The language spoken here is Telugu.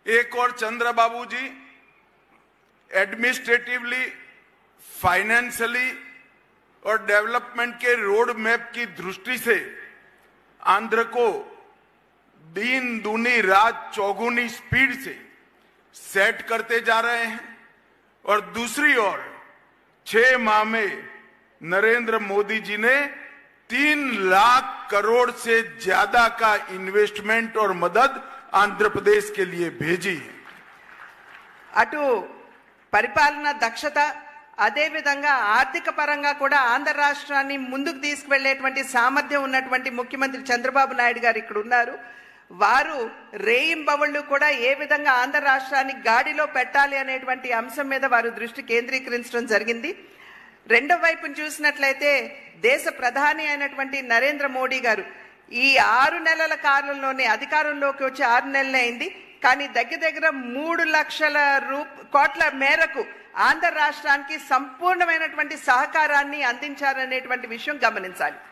एक और चंद्रबाबू जी एडमिनिस्ट्रेटिवली, फाइनेंशियली और डेवलपमेंट के रोड मैप की दृष्टि से आंध्र को दिन दूनी रात चौगुनी स्पीड से सेट करते जा रहे हैं और दूसरी ओर 6 माह में नरेंद्र मोदी जी ने 3 लाख करोड़ से ज्यादा का इन्वेस्टमेंट और मदद आंध्र प्रदेश के लिए भेजी है। అటు పరిపాలన దక్షత అదే విధంగా ఆర్థిక పరంగా కూడా ఆంధ్ర రాష్ట్రాన్ని ముందుకు తీసుకువెళ్లేటువంటి సామర్థ్యం ఉన్నటువంటి ముఖ్యమంత్రి చంద్రబాబు నాయుడు గారు ఇక్కడ ఉన్నారు. వారు రేయింబవళ్ళు కూడా ఏ విధంగా ఆంధ్ర రాష్ట్రాన్ని గాడిలో పెట్టాలి అనేటువంటి అంశం మీద వారు దృష్టి కేంద్రీకరించడం జరిగింది. రెండో వైపును చూసినట్లయితే దేశ ప్రధాని అయినటువంటి నరేంద్ర మోడీ గారు ఈ 6 నెలల కాలంలోనే అధికారంలోకి వచ్చి 6 నెలలే అయింది. కానీ దగ్గర 3 లక్షల కోట్ల మేరకు ఆంధ్ర రాష్ట్రానికి సంపూర్ణమైనటువంటి సహకారాన్ని అందించారనేటువంటి విషయం గమనించాలి.